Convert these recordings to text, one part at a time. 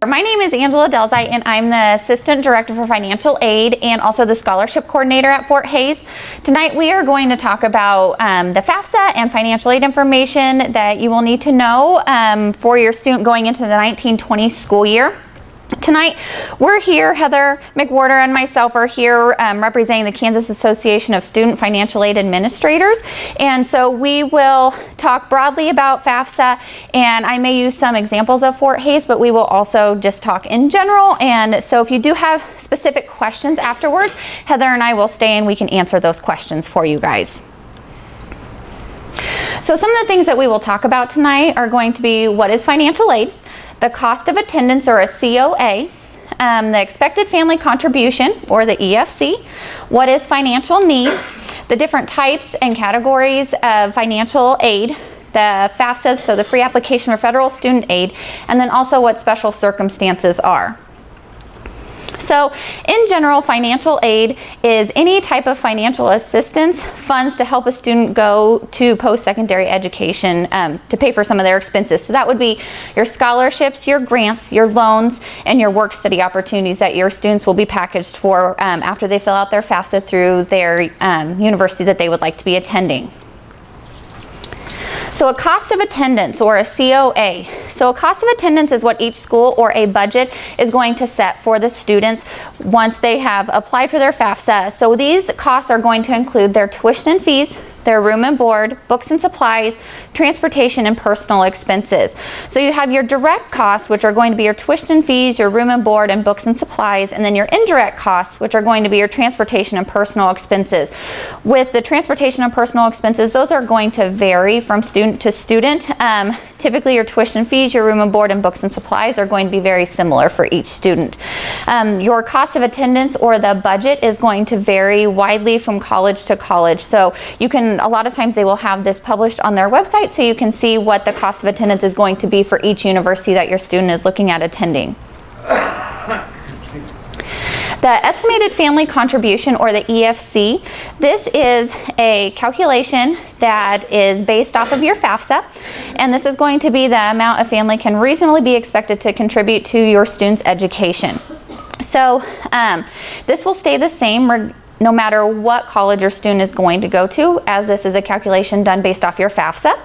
My name is Angela Delzite, and I'm the Assistant Director for Financial Aid and also the Scholarship Coordinator at Fort Hays. Tonight we are going to talk about the FAFSA and financial aid information that you will need to know for your student going into the 1920 school year. Tonight, we're here, Heather McWhorter and myself are here representing the Kansas Association of Student Financial Aid Administrators. And so we will talk broadly about FAFSA, and I may use some examples of Fort Hays, but we will also just talk in general. And so if you do have specific questions afterwards, Heather and I will stay and we can answer those questions for you guys. So some of the things that we will talk about tonight are going to be what is financial aid, the cost of attendance or a COA, the expected family contribution or the EFC, what is financial need, the different types and categories of financial aid, the FAFSA, so the free application for federal student aid, and then also what special circumstances are. So in general, financial aid is any type of financial assistance, funds to help a student go to post-secondary education to pay for some of their expenses. So that would be your scholarships, your grants, your loans, and your work study opportunities that your students will be packaged for after they fill out their FAFSA through their university that they would like to be attending. So a cost of attendance or a COA. So a cost of attendance is what each school or a budget is going to set for the students once they have applied for their FAFSA. So these costs are going to include their tuition and fees, their room and board, books and supplies, transportation, and personal expenses. So you have your direct costs, which are going to be your tuition and fees, your room and board, and books and supplies, and then your indirect costs, which are going to be your transportation and personal expenses. With the transportation and personal expenses, those are going to vary from student to student. Typically your tuition fees, your room and board, and books and supplies are going to be very similar for each student. Your cost of attendance or the budget is going to vary widely from college to college. So you can, a lot of times they will have this published on their website so you can see what the cost of attendance is going to be for each university that your student is looking at attending. The estimated family contribution or the EFC, this is a calculation that is based off of your FAFSA, and this is going to be the amount a family can reasonably be expected to contribute to your student's education. So this will stay the same no matter what college your student is going to go to, as this is a calculation done based off your FAFSA.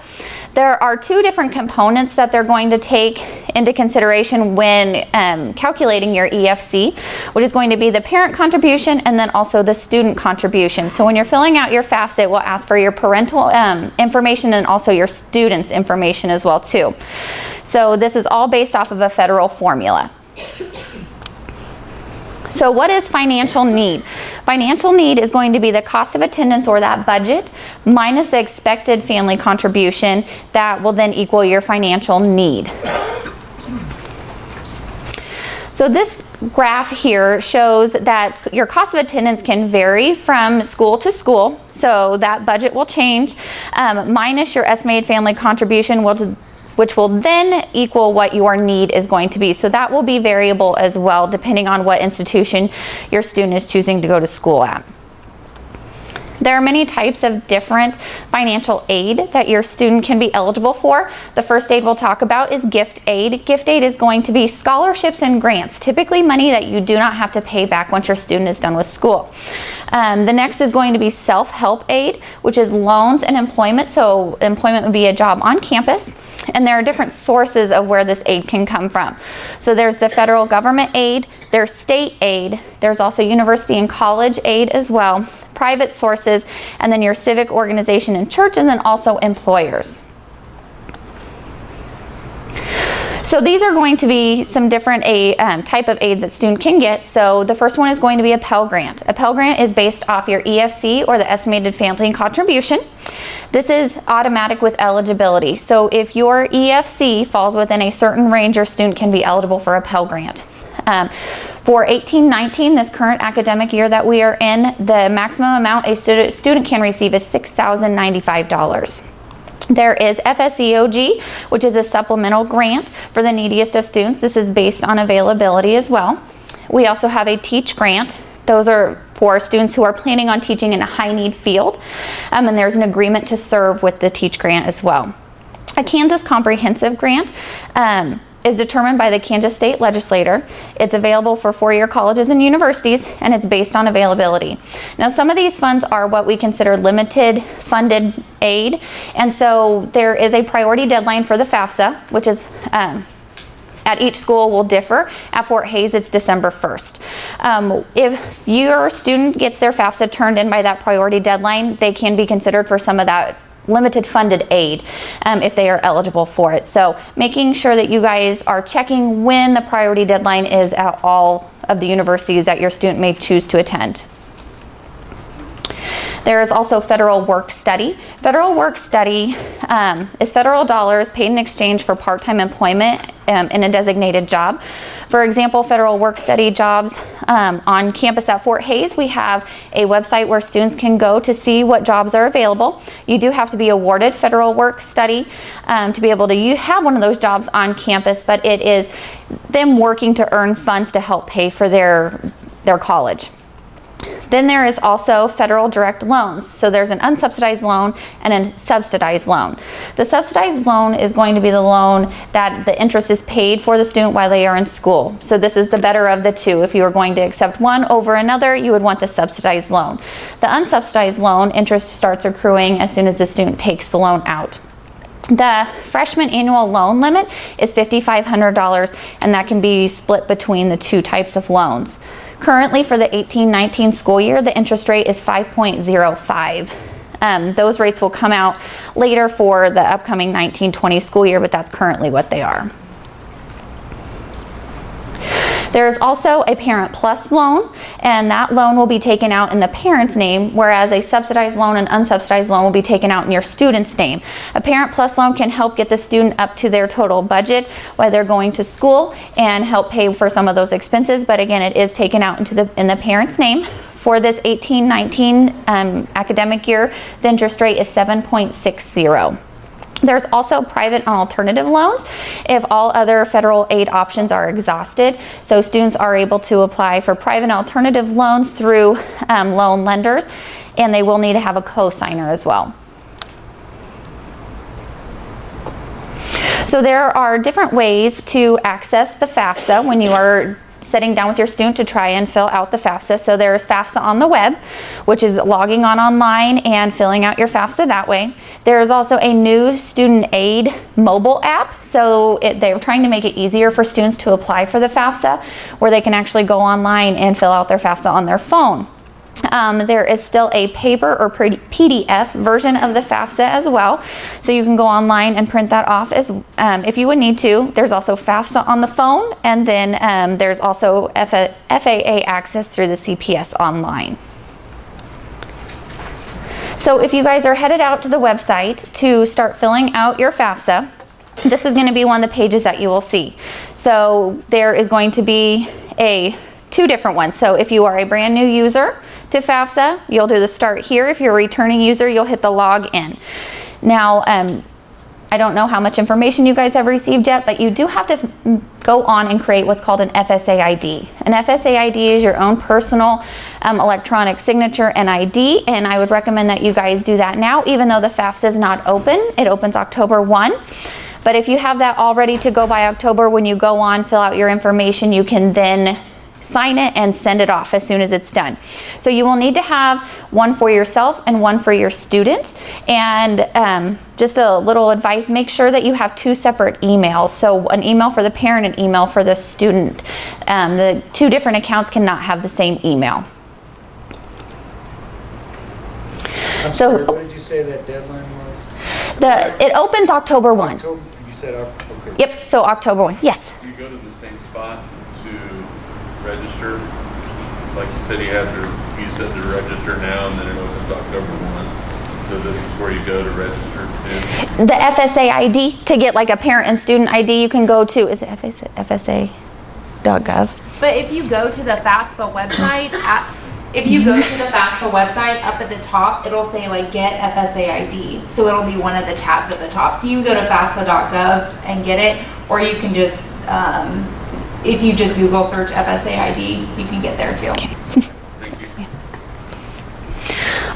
There are two different components that they're going to take into consideration when calculating your EFC, which is going to be the parent contribution and then also the student contribution. So when you're filling out your FAFSA, it will ask for your parental information and also your student's information as well too. So this is all based off of a federal formula. So what is financial need? Financial need is going to be the cost of attendance or that budget minus the expected family contribution that will then equal your financial need. So this graph here shows that your cost of attendance can vary from school to school. So that budget will change minus your estimated family contribution, which will then equal what your need is going to be. So that will be variable as well, depending on what institution your student is choosing to go to school at. There are many types of different financial aid that your student can be eligible for. The first aid we'll talk about is gift aid. Gift aid is going to be scholarships and grants, typically money that you do not have to pay back once your student is done with school. The next is going to be self-help aid, which is loans and employment. So employment would be a job on campus. And there are different sources of where this aid can come from. So there's the federal government aid, there's state aid, there's also university and college aid as well, private sources, and then your civic organization and church, and then also employers. So these are going to be some different type of aid that student can get. So the first one is going to be a Pell Grant. A Pell Grant is based off your EFC or the estimated family contribution. This is automatic with eligibility. So if your EFC falls within a certain range, your student can be eligible for a Pell Grant. For 18-19, this current academic year that we are in, the maximum amount a student can receive is $6,095. There is FSEOG, which is a supplemental grant for the neediest of students. This is based on availability as well. We also have a Teach Grant. Those are for students who are planning on teaching in a high-need field, and there's an agreement to serve with the Teach Grant as well. A Kansas Comprehensive Grant. is determined by the Kansas State Legislature. It's available for four-year colleges and universities, and it's based on availability. Now, some of these funds are what we consider limited funded aid, and so there is a priority deadline for the FAFSA, which is at each school will differ. At Fort Hays, it's December 1st. If your student gets their FAFSA turned in by that priority deadline, they can be considered for some of that limited funded aid if they are eligible for it. So making sure that you guys are checking when the priority deadline is at all of the universities that your student may choose to attend. There is also federal work study. Federal work study is federal dollars paid in exchange for part-time employment in a designated job. For example, federal work study jobs on campus at Fort Hays, we have a website where students can go to see what jobs are available. You do have to be awarded federal work study to be able to have one of those jobs on campus, but it is them working to earn funds to help pay for their college. Then there is also federal direct loans. So there's an unsubsidized loan and a subsidized loan. The subsidized loan is going to be the loan that the interest is paid for the student while they are in school. So this is the better of the two. If you were going to accept one over another, you would want the subsidized loan. The unsubsidized loan, interest starts accruing as soon as the student takes the loan out. The freshman annual loan limit is $5,500, and that can be split between the two types of loans. Currently, for the 18-19 school year, the interest rate is 5.05. Those rates will come out later for the upcoming 19-20 school year, but that's currently what they are. There's also a Parent Plus loan, and that loan will be taken out in the parent's name, whereas a subsidized loan and unsubsidized loan will be taken out in your student's name. A Parent Plus loan can help get the student up to their total budget while they're going to school and help pay for some of those expenses, but again, it is taken out in the parent's name. For this 18-19 academic year, the interest rate is 7.60. There's also private and alternative loans if all other federal aid options are exhausted. So students are able to apply for private and alternative loans through loan lenders, and they will need to have a co-signer as well. So there are different ways to access the FAFSA when you are sitting down with your student to try and fill out the FAFSA. So there's FAFSA on the web, which is logging on online and filling out your FAFSA that way. There's also a new student aid mobile app. So they're trying to make it easier for students to apply for the FAFSA, where they can actually go online and fill out their FAFSA on their phone. There is still a paper or PDF version of the FAFSA as well, so you can go online and print that off as if you would need to. There's also FAFSA on the phone, and then there's also FAA access through the CPS online. So if you guys are headed out to the website to start filling out your FAFSA, this is going to be one of the pages that you will see. So there is going to be two different ones. So if you are a brand new user to FAFSA, you'll do the start here. If you're a returning user, you'll hit the log in. Now, I don't know how much information you guys have received yet, but you do have to go on and create what's called an FSA ID. An FSA ID is your own personal electronic signature and ID, and I would recommend that you guys do that now, even though the FAFSA is not open. It opens October 1. But if you have that all ready to go by October, when you go on, fill out your information, you can then sign it and send it off as soon as it's done. So you will need to have one for yourself and one for your student. And just a little advice, make sure that you have two separate emails. So an email for the parent and email for the student. The two different accounts cannot have the same email. Sorry, what did you say that deadline was? It opens October 1. October, you said okay. Yep, so October 1, yes. You go to the same spot to register, like you said, you said to register now, and then it opens October 1. So this is where you go to register too? The FSA ID, to get like a parent and student ID, you can go to, is it FSA.gov? But if you go to the FAFSA website, up at the top, it'll say like get FSA ID. So it'll be one of the tabs at the top. So you can go to FAFSA.gov and get it, or you can just, if you just Google search FSA ID, you can get there too. Thank you.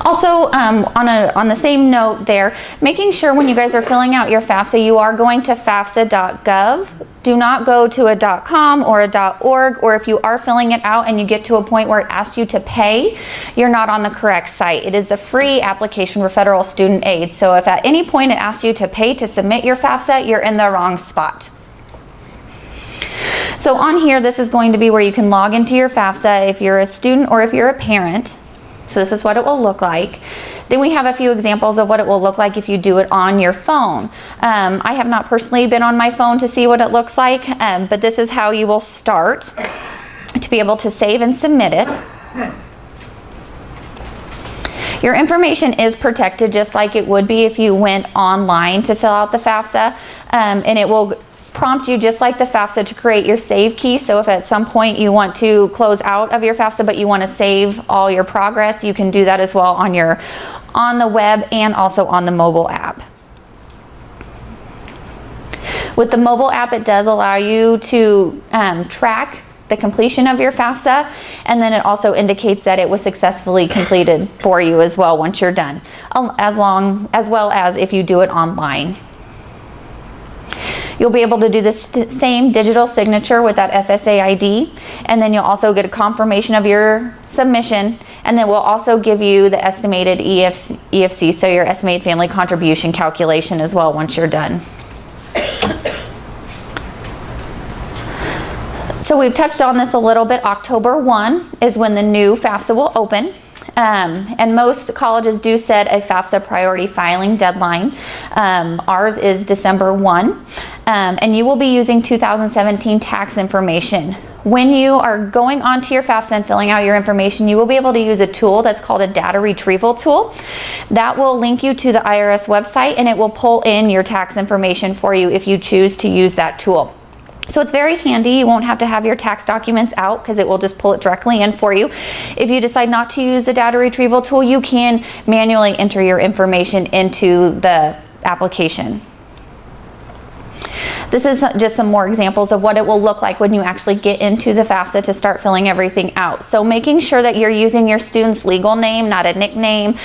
Also, on the same note there, making sure when you guys are filling out your FAFSA, you are going to FAFSA.gov. Do not go to a .com or a .org, or if you are filling it out and you get to a point where it asks you to pay, you're not on the correct site. It is the free application for federal student aid. So if at any point it asks you to pay to submit your FAFSA, you're in the wrong spot. So on here, this is going to be where you can log into your FAFSA if you're a student or if you're a parent. So this is what it will look like. Then we have a few examples of what it will look like if you do it on your phone. I have not personally been on my phone to see what it looks like, but this is how you will start to be able to save and submit it. Your information is protected just like it would be if you went online to fill out the FAFSA, and it will prompt you just like the FAFSA to create your save key. So if at some point you want to close out of your FAFSA but you want to save all your progress, you can do that as well on the web and also on the mobile app. With the mobile app, it does allow you to track the completion of your FAFSA, and then it also indicates that it was successfully completed for you as well once you're done, as well as if you do it online. You'll be able to do the same digital signature with that FSA ID, and then you'll also get a confirmation of your submission, and then we'll also give you the estimated EFC, so your estimated family contribution calculation as well once you're done. So we've touched on this a little bit. October 1 is when the new FAFSA will open. And most colleges do set a FAFSA priority filing deadline. Ours is December 1. And you will be using 2017 tax information. When you are going onto your FAFSA and filling out your information, you will be able to use a tool that's called a data retrieval tool. That will link you to the IRS website, and it will pull in your tax information for you if you choose to use that tool. So it's very handy. You won't have to have your tax documents out because it will just pull it directly in for you. If you decide not to use the data retrieval tool, you can manually enter your information into the application. This is just some more examples of what it will look like when you actually get into the FAFSA to start filling everything out. So making sure that you're using your student's legal name, not a nickname,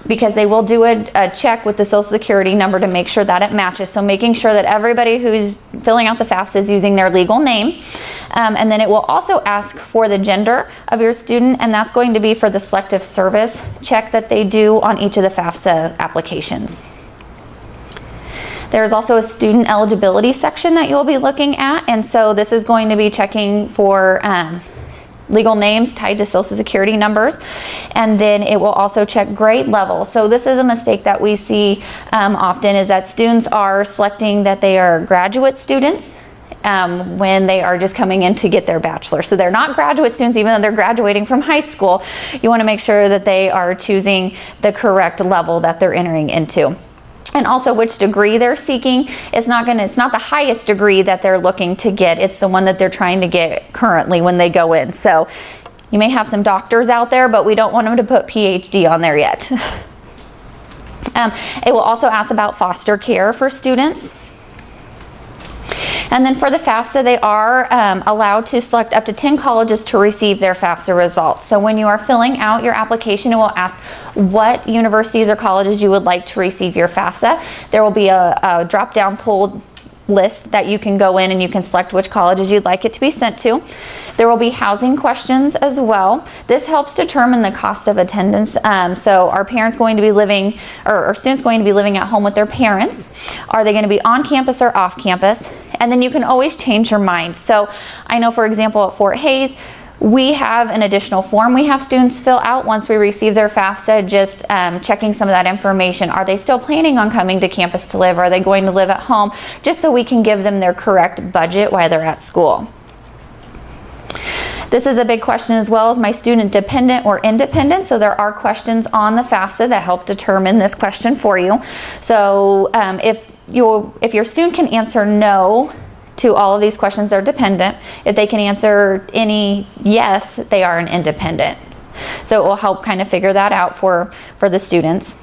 because they will do a check with the Social Security number to make sure that it matches. So making sure that everybody who's filling out the FAFSA is using their legal name. And then it will also ask for the gender of your student, and that's going to be for the selective service check that they do on each of the FAFSA applications. There's also a student eligibility section that you'll be looking at, and so this is going to be checking for legal names tied to Social Security numbers, and then it will also check grade level. So this is a mistake that we see often, is that students are selecting that they are graduate students when they are just coming in to get their bachelor. So they're not graduate students even though they're graduating from high school. You want to make sure that they are choosing the correct level that they're entering into. And also which degree they're seeking. It's not the highest degree that they're looking to get. It's the one that they're trying to get currently when they go in. So you may have some doctors out there, but we don't want them to put PhD on there yet. It will also ask about foster care for students. And then for the FAFSA, they are allowed to select up to 10 colleges to receive their FAFSA results. So when you are filling out your application, it will ask what universities or colleges you would like to receive your FAFSA. There will be a drop-down pulled list that you can go in and you can select which colleges you'd like it to be sent to. There will be housing questions as well. This helps determine the cost of attendance. So are parents going to be living, or are students going to be living at home with their parents? Are they going to be on campus or off campus? And then you can always change your mind. So I know, for example, at Fort Hays, we have an additional form we have students fill out once we receive their FAFSA, just checking some of that information. Are they still planning on coming to campus to live? Are they going to live at home? Just so we can give them their correct budget while they're at school. This is a big question as well. Is my student dependent or independent? So there are questions on the FAFSA that help determine this question for you. So if your student can answer no to all of these questions, they're dependent. If they can answer any yes, they are an independent. So it will help kind of figure that out for the students.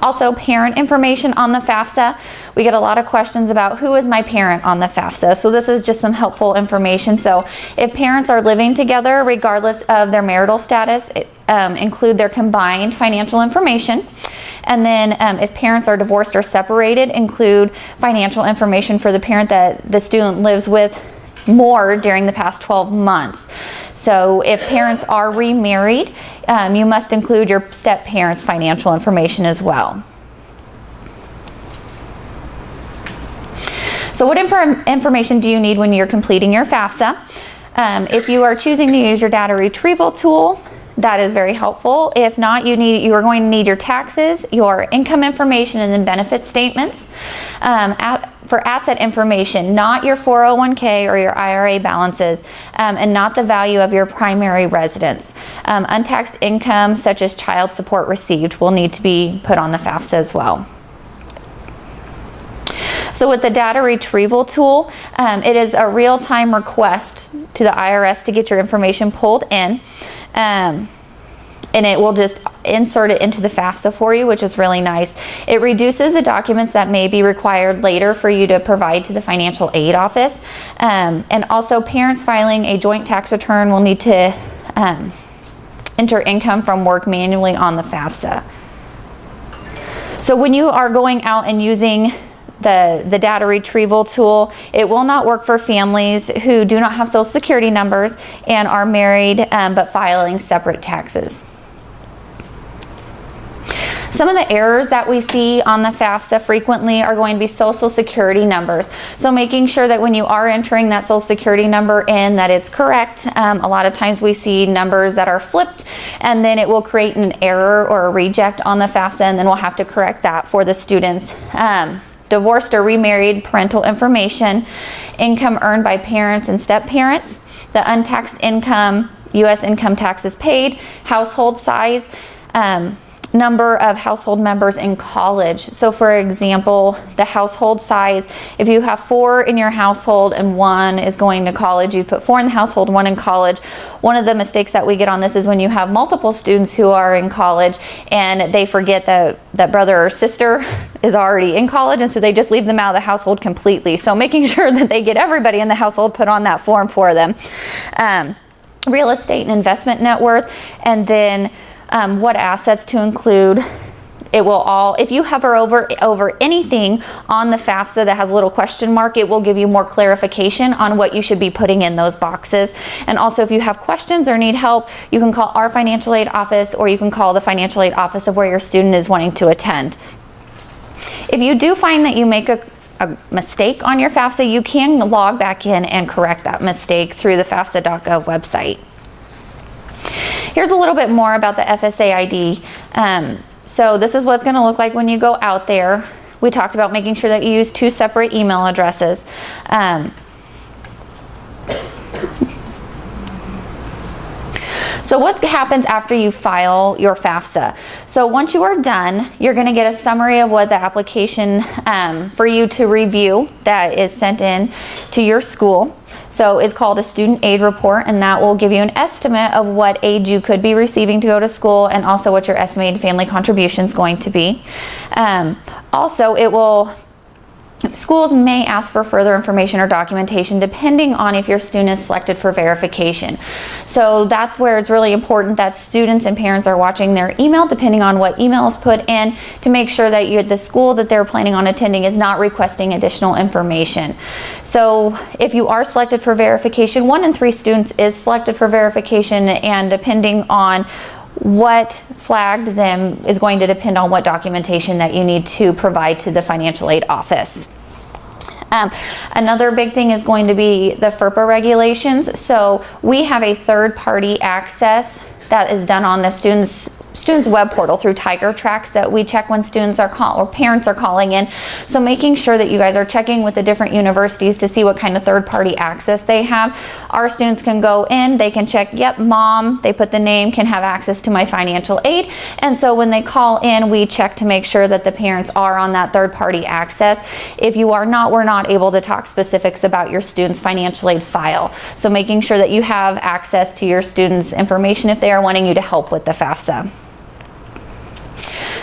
Also, parent information on the FAFSA. We get a lot of questions about who is my parent on the FAFSA. So this is just some helpful information. So if parents are living together, regardless of their marital status, include their combined financial information. And then if parents are divorced or separated, include financial information for the parent that the student lives with more during the past 12 months. So if parents are remarried, you must include your step parents' financial information as well. So what information do you need when you're completing your FAFSA? If you are choosing to use your data retrieval tool, that is very helpful. If not, you are going to need your taxes, your income information, and then benefit statements. For asset information, not your 401k or your IRA balances, and not the value of your primary residence. Untaxed income, such as child support received, will need to be put on the FAFSA as well. So with the data retrieval tool, it is a real-time request to the IRS to get your information pulled in. And it will just insert it into the FAFSA for you, which is really nice. It reduces the documents that may be required later for you to provide to the financial aid office. And also parents filing a joint tax return will need to enter income from work manually on the FAFSA. So when you are going out and using the data retrieval tool, it will not work for families who do not have social security numbers and are married but filing separate taxes. Some of the errors that we see on the FAFSA frequently are going to be social security numbers. So making sure that when you are entering that social security number in, that it's correct. A lot of times we see numbers that are flipped, and then it will create an error or a reject on the FAFSA, and then we'll have to correct that for the students. Divorced or remarried parental information, income earned by parents and step-parents, the untaxed income, U.S. income taxes paid, household size, number of household members in college. So for example, the household size, if you have 4 in your household and 1 is going to college, you put 4 in the household, 1 in college. One of the mistakes that we get on this is when you have multiple students who are in college and they forget that brother or sister is already in college, and so they just leave them out of the household completely. So making sure that they get everybody in the household put on that form for them. Real estate and investment net worth, and then what assets to include. It will all, if you hover over anything on the FAFSA that has a little question mark, it will give you more clarification on what you should be putting in those boxes. And also, if you have questions or need help, you can call our financial aid office, or you can call the financial aid office of where your student is wanting to attend. If you do find that you make a mistake on your FAFSA, you can log back in and correct that mistake through the FAFSA.gov website. Here's a little bit more about the FSA ID. So this is what it's going to look like when you go out there. We talked about making sure that you use 2 separate email addresses. So what happens after you file your FAFSA? So once you are done, you're going to get a summary of what the application for you to review that is sent in to your school. So it's called a student aid report, and that will give you an estimate of what aid you could be receiving to go to school, and also what your estimated family contribution is going to be. Also, schools may ask for further information or documentation depending on if your student is selected for verification. So that's where it's really important that students and parents are watching their email, depending on what email is put in, to make sure that the school that they're planning on attending is not requesting additional information. So if you are selected for verification, 1 in 3 students is selected for verification, and depending on what flagged them is going to depend on what documentation that you need to provide to the financial aid office. Another big thing is going to be the FERPA regulations. So we have a third-party access that is done on the students' web portal through Tiger Tracks that we check when students are or parents are calling in. So making sure that you guys are checking with the different universities to see what kind of third-party access they have. Our students can go in, they can check, yep, mom, they put the name, can have access to my financial aid. And so when they call in, we check to make sure that the parents are on that third-party access. If you are not, we're not able to talk specifics about your student's financial aid file. So making sure that you have access to your student's information if they are wanting you to help with the FAFSA.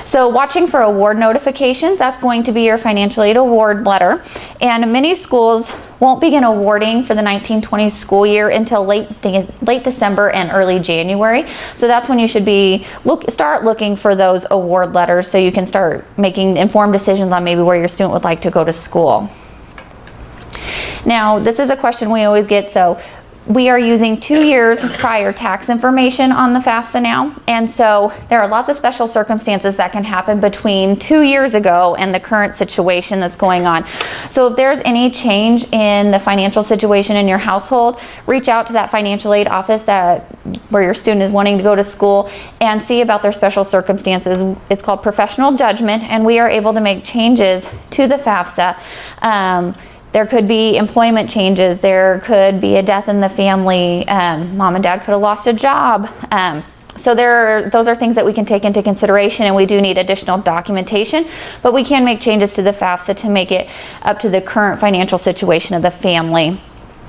So watching for award notifications, that's going to be your financial aid award letter. And many schools won't begin awarding for the 1920 school year until late December and early January. So that's when you should start looking for those award letters so you can start making informed decisions on maybe where your student would like to go to school. Now, this is a question we always get. So we are using 2 years prior tax information on the FAFSA now. And so there are lots of special circumstances that can happen between 2 years ago and the current situation that's going on. So if there's any change in the financial situation in your household, reach out to that financial aid office where your student is wanting to go to school and see about their special circumstances. It's called professional judgment, and we are able to make changes to the FAFSA. There could be employment changes. There could be a death in the family. Mom and dad could have lost a job. So those are things that we can take into consideration, and we do need additional documentation, but we can make changes to the FAFSA to make it up to the current financial situation of the family.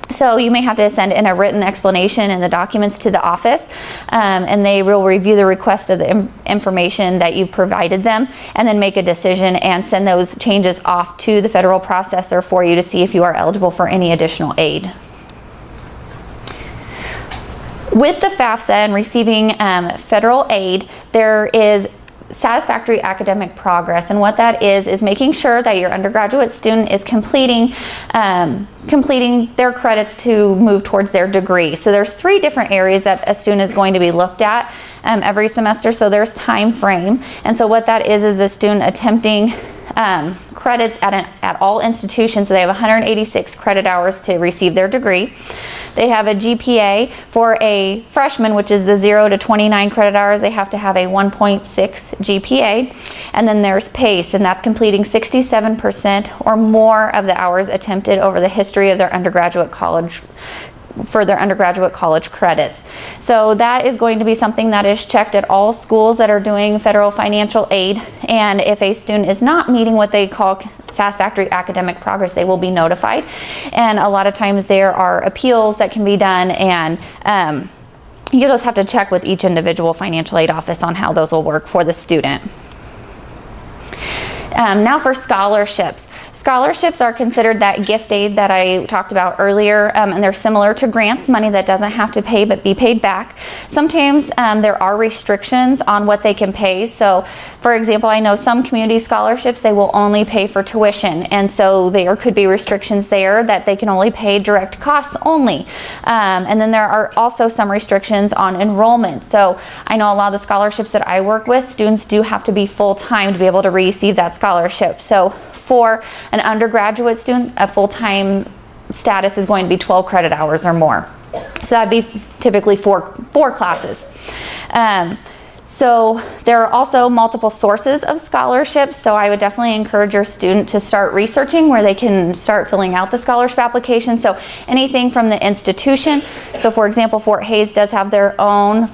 So you may have to send in a written explanation and the documents to the office, and they will review the request of the information that you've provided them, and then make a decision and send those changes off to the federal processor for you to see if you are eligible for any additional aid. With the FAFSA and receiving federal aid, there is satisfactory academic progress, and what that is making sure that your undergraduate student is completing their credits to move towards their degree. So there's 3 different areas that a student is going to be looked at every semester. So there's time frame, and so what that is the student attempting credits at all institutions. So they have 186 credit hours to receive their degree. They have a GPA for a freshman, which is the 0 to 29 credit hours. They have to have a 1.6 GPA. And then there's PACE, and that's completing 67% or more of the hours attempted over the history of their undergraduate college credits. So that is going to be something that is checked at all schools that are doing federal financial aid, and if a student is not meeting what they call satisfactory academic progress, they will be notified. And a lot of times there are appeals that can be done, and you just have to check with each individual financial aid office on how those will work for the student. Now for scholarships. Scholarships are considered that gift aid that I talked about earlier, and they're similar to grants, money that doesn't have to pay but be paid back. Sometimes there are restrictions on what they can pay. So for example, I know some community scholarships, they will only pay for tuition, and so there could be restrictions there that they can only pay direct costs only. And then there are also some restrictions on enrollment. So I know a lot of the scholarships that I work with, students do have to be full-time to be able to receive that scholarship. So for an undergraduate student, a full-time status is going to be 12 credit hours or more. So that'd be typically four classes. So there are also multiple sources of scholarships, so I would definitely encourage your student to start researching where they can start filling out the scholarship application. So anything from the institution. So for example, Fort Hays does have their own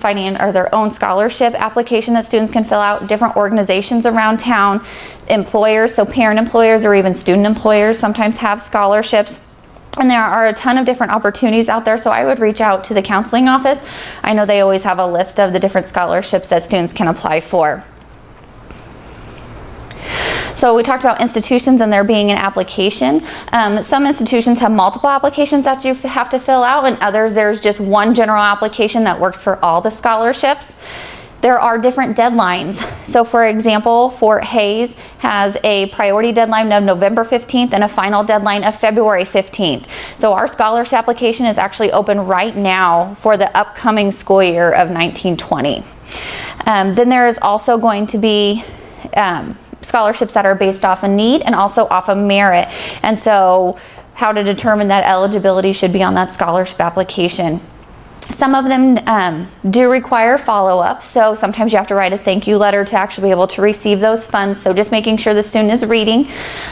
scholarship application that students can fill out. Different organizations around town, employers, so parent employers or even student employers sometimes have scholarships. And there are a ton of different opportunities out there, so I would reach out to the counseling office. I know they always have a list of the different scholarships that students can apply for. So we talked about institutions and there being an application. Some institutions have multiple applications that you have to fill out, and others there's just one general application that works for all the scholarships. There are different deadlines. So for example, Fort Hays has a priority deadline of November 15th and a final deadline of February 15th. So our scholarship application is actually open right now for the upcoming school year of 1920. Then there is also going to be scholarships that are based off a need and also off of merit. And so how to determine that eligibility should be on that scholarship application. Some of them do require follow-up, so sometimes you have to write a thank you letter to actually be able to receive those funds. So just making sure the student is reading,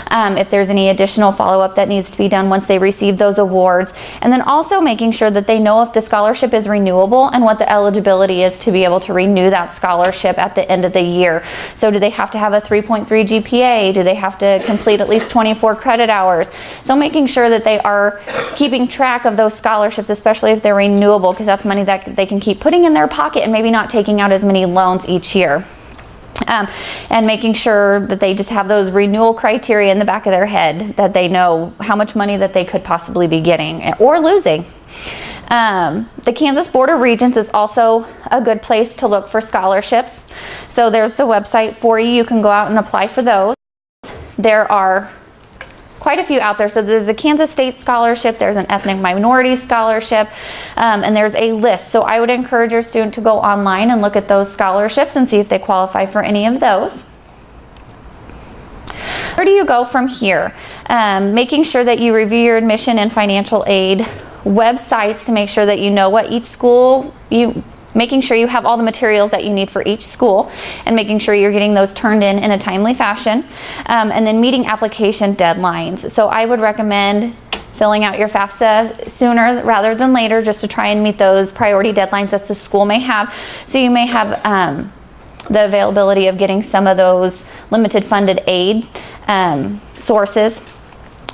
if there's any additional follow-up that needs to be done once they receive those awards. And then also making sure that they know if the scholarship is renewable and what the eligibility is to be able to renew that scholarship at the end of the year. So do they have to have a 3.3 GPA? Do they have to complete at least 24 credit hours? So making sure that they are keeping track of those scholarships, especially if they're renewable, because that's money that they can keep putting in their pocket and maybe not taking out as many loans each year. And making sure that they just have those renewal criteria in the back of their head, that they know how much money that they could possibly be getting or losing. The Kansas Board of Regents is also a good place to look for scholarships. So there's the website for you. You can go out and apply for those. There are quite a few out there. So there's a Kansas State Scholarship, there's an Ethnic Minority Scholarship, and there's a list. So I would encourage your student to go online and look at those scholarships and see if they qualify for any of those. Where do you go from here? Making sure that you review your admission and financial aid websites to make sure that you know what each school, making sure you have all the materials that you need for each school and making sure you're getting those turned in a timely fashion, and then meeting application deadlines. So I would recommend filling out your FAFSA sooner rather than later, just to try and meet those priority deadlines that the school may have. So you may have the availability of getting some of those limited funded aid sources.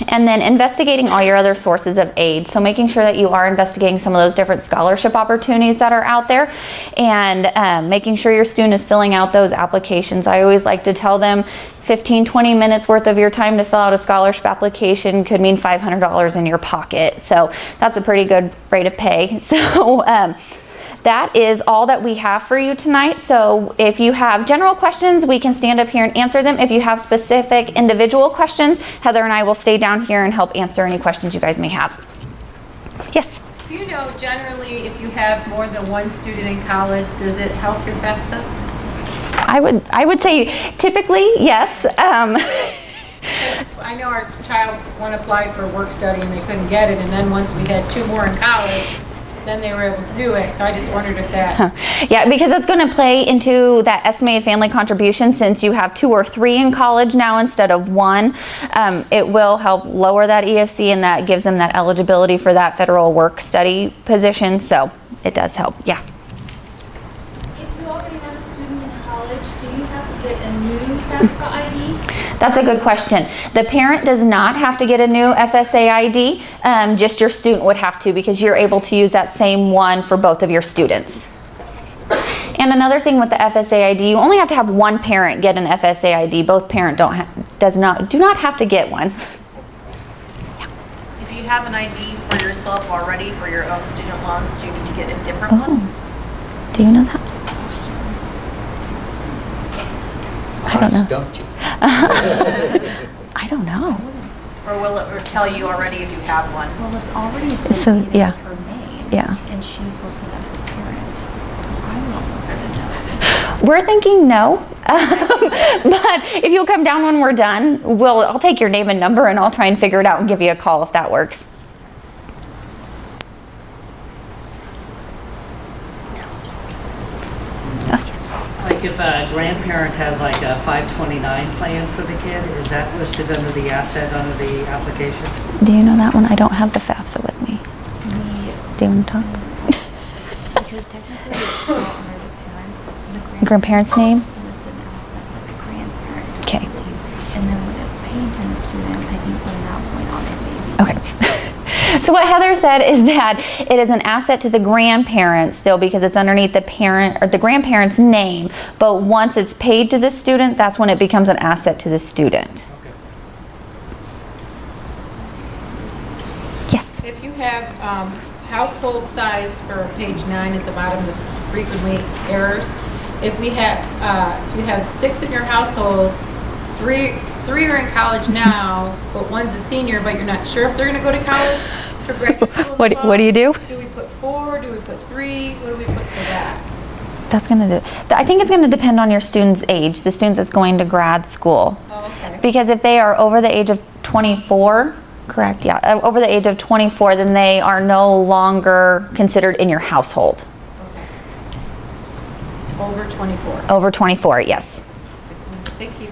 And then investigating all your other sources of aid. So making sure that you are investigating some of those different scholarship opportunities that are out there, and making sure your student is filling out those applications. I always like to tell them 15-20 minutes worth of your time to fill out a scholarship application could mean $500 in your pocket. So that's a pretty good rate of pay. So that is all that we have for you tonight. So if you have general questions, we can stand up here and answer them. If you have specific individual questions, Heather and I will stay down here and help answer any questions you guys may have. Yes? Do you know generally if you have more than one student in college, does it help your FAFSA? I would say typically yes. I know our child, one applied for work study and they couldn't get it, and then once we had 2 more in college, then they were able to do it. So I just wondered if that... Yeah, because it's going to play into that estimated family contribution. Since you have 2 or 3 in college now instead of 1, it will help lower that EFC, and that gives them that eligibility for that federal work study position. So it does help, yeah. If you already have a student in college, do you have to get a new FAFSA ID? That's a good question. The parent does not have to get a new FSA ID, just your student would have to, because you're able to use that same one for both of your students. And another thing with the FSA ID, you only have to have one parent get an FSA ID. Both parents do not have to get one. If you have an ID for yourself already for your own student loans, do you need to get a different one? Do you know that? I don't know. Stumped you. I don't know. Or will it tell you already if you have one? Well, it's already So, associated yeah. with her name. Yeah. And she's listed as the parent. So I would almost say no. We're thinking no, but if you'll come down when we're done, I'll take your name and number and I'll try and figure it out and give you a call if that works. Like if a grandparent has like a 529 plan for the kid, is that listed under the asset under the application? Do you know that one? I don't have the FAFSA with me. Do you want to talk? Because technically it's still under the Grandparent's name? So it's an asset of the grandparent. Okay. And then when it's paid to the student, I think from that point on it may be. Okay. So what Heather said is that it is an asset to the grandparents still, because it's underneath the parent or the grandparent's name. But once it's paid to the student, that's when it becomes an asset to the student. Okay. Yes. If you have household size for page 9 at the bottom, the frequently errors, if you have 6 in your household, three are in college now, but one's a senior, but you're not sure if they're going to go to college for graduate school. What do you do? Do we put 4? Do we put 3? What do we put for that? That's going to I think it's going to depend on your student's age, the student that's going to grad school. Oh, okay. Because if they are over the age of 24, correct, yeah, over the age of 24, then they are no longer considered in your household. Okay. Over 24. Over 24, yes. Thank you.